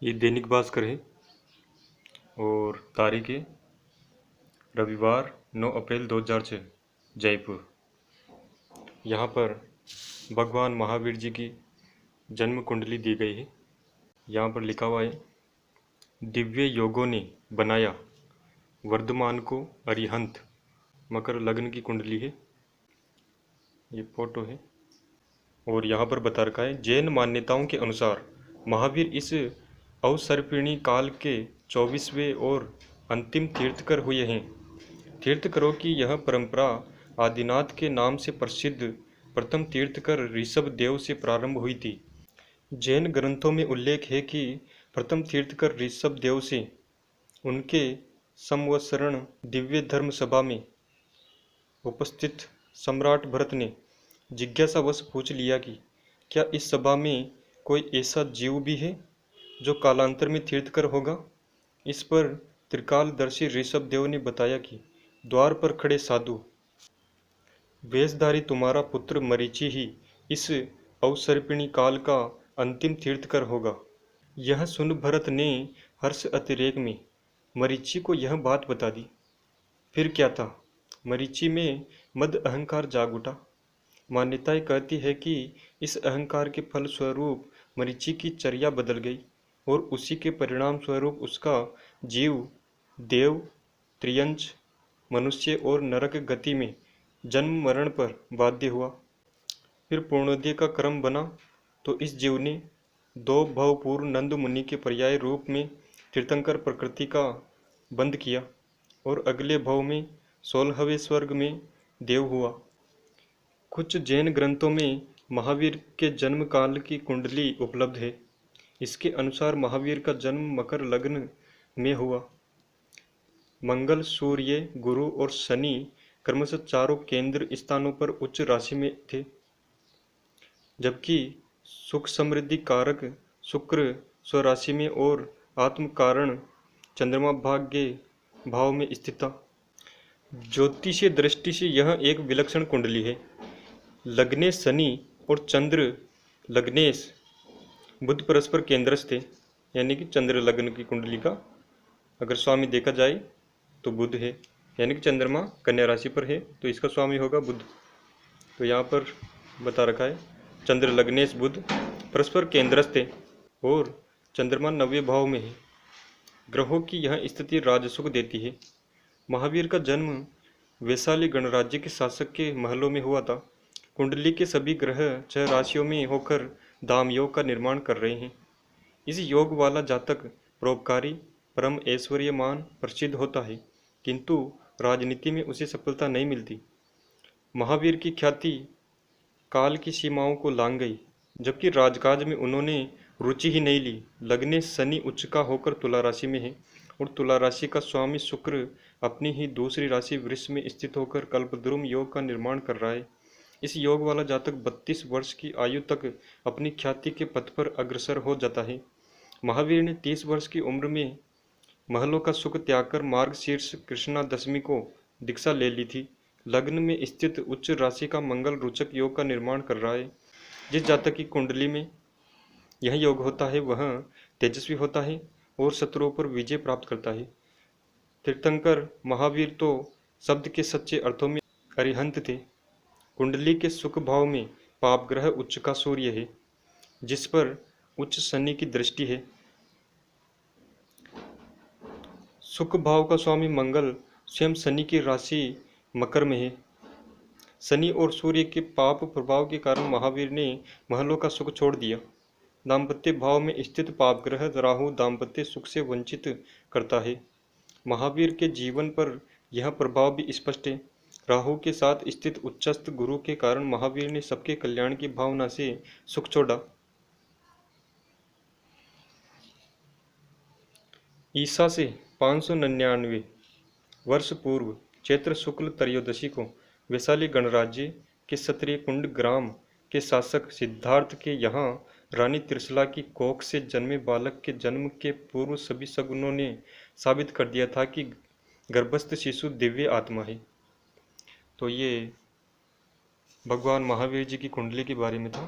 ये दैनिक भास्कर है और तारीख है रविवार 9 अप्रैल 2006 जयपुर। यहाँ पर भगवान महावीर जी की जन्म कुंडली दी गई है। यहाँ पर लिखा हुआ है, दिव्य योगों ने बनाया वर्धमान को अरिहंत। मकर लग्न की कुंडली है, ये फोटो है। और यहाँ पर बता रखा है, जैन मान्यताओं के अनुसार महावीर इस अवसर्पिणी काल के 24वें और अंतिम तीर्थकर हुए हैं। तीर्थकरों की यह परंपरा आदिनाथ के नाम से प्रसिद्ध प्रथम तीर्थकर ऋषभ देव से प्रारंभ हुई थी। जैन ग्रंथों में उल्लेख है कि प्रथम तीर्थकर ऋषभ देव से उनके संवत्सरण दिव्य धर्म सभा में उपस्थित सम्राट भरत ने जिज्ञासावश पूछ लिया कि क्या इस सभा में कोई ऐसा जीव भी है जो कालांतर में तीर्थकर होगा। इस पर त्रिकालदर्शी ऋषभ देव ने बताया कि द्वार पर खड़े साधु वेशधारी तुम्हारा पुत्र मरीचि ही इस अवसर्पिणी काल का अंतिम तीर्थकर होगा। यह सुन भरत ने हर्ष अतिरेक में मरीचि को यह बात बता दी। फिर क्या था, मरीचि में मद अहंकार जाग उठा। मान्यताएं कहती है कि इस अहंकार के फल स्वरूप मरीचि की चर्या बदल गई और उसी के परिणाम स्वरूप उसका जीव देव, त्रियंच, मनुष्य और नरक गति में जन्म मरण पर बाध्य हुआ। फिर पूर्णोदय का क्रम बना तो इस जीव ने 2 भव पूर्व नंद मुनि के पर्याय रूप में तीर्थंकर प्रकृति का बंध किया और अगले भव में 16वें स्वर्ग में देव हुआ। कुछ जैन ग्रंथों में महावीर के जन्म काल की कुंडली उपलब्ध है। इसके अनुसार महावीर का जन्म मकर लग्न में हुआ। मंगल, सूर्य, गुरु और शनि क्रमशः चारों केंद्र स्थानों पर उच्च राशि में थे, जबकि सुख समृद्धि कारक शुक्र स्वराशि में और आत्म कारण चंद्रमा भाग्य भाव में स्थित था। ज्योतिषीय दृष्टि से यह एक विलक्षण कुंडली है। लग्नेश शनि और चंद्र लग्नेश बुध परस्पर केंद्रस्थ थे, यानी कि चंद्र लग्न की कुंडली का अगर स्वामी देखा जाए तो बुध है, यानी कि चंद्रमा कन्या राशि पर है तो इसका स्वामी होगा बुध। तो यहाँ पर बता रखा है, चंद्र लग्नेश बुध परस्पर केंद्रस्थ है और चंद्रमा 9वें भाव में है। ग्रहों की यह स्थिति राजसुख देती है। महावीर का जन्म वैशाली गणराज्य के शासक के महलों में हुआ था। कुंडली के सभी ग्रह 6 राशियों में होकर दाम योग का निर्माण कर रहे हैं। इस योग वाला जातक परोपकारी, परम ऐश्वर्यमान प्रसिद्ध होता है, किंतु राजनीति में उसे सफलता नहीं मिलती। महावीर की ख्याति काल की सीमाओं को लांघ गई, जबकि राजकाज में उन्होंने रुचि ही नहीं ली। लग्ने शनि उच्च का होकर तुला राशि में है और तुला राशि का स्वामी शुक्र अपनी ही दूसरी राशि वृष में स्थित होकर कल्पद्रुम योग का निर्माण कर रहा है। इस योग वाला जातक 32 वर्ष की आयु तक अपनी ख्याति के पथ पर अग्रसर हो जाता है। महावीर ने 30 वर्ष की उम्र में महलों का सुख त्याग कर मार्ग शीर्ष कृष्णा दशमी को दीक्षा ले ली थी। लग्न में स्थित उच्च राशि का मंगल रोचक योग का निर्माण कर रहा है। जिस जातक की कुंडली में यह योग होता है वह तेजस्वी होता है और शत्रुओं पर विजय प्राप्त करता है। तीर्थंकर महावीर तो शब्द के सच्चे अर्थों में अरिहंत थे। कुंडली के सुख भाव में पाप ग्रह उच्च का सूर्य है, जिस पर उच्च शनि की दृष्टि है। सुख भाव का स्वामी मंगल स्वयं शनि की राशि मकर में है। शनि और सूर्य के पाप प्रभाव के कारण महावीर ने महलों का सुख छोड़ दिया। दाम्पत्य भाव में स्थित पाप ग्रह राहु दाम्पत्य सुख से वंचित करता है। महावीर के जीवन पर यह प्रभाव भी स्पष्ट है। राहु के साथ स्थित उच्चस्थ गुरु के कारण महावीर ने सबके कल्याण की भावना से सुख छोड़ा। ईसा से 599 वर्ष पूर्व चैत्र शुक्ल त्रयोदशी को वैशाली गणराज्य के क्षत्रिय कुंड ग्राम के शासक सिद्धार्थ के यहाँ रानी त्रिशला की कोख से जन्मे बालक के जन्म के पूर्व सभी शगुनों ने साबित कर दिया था कि गर्भस्थ शिशु दिव्य आत्मा है। तो ये भगवान महावीर जी की कुंडली के बारे में था।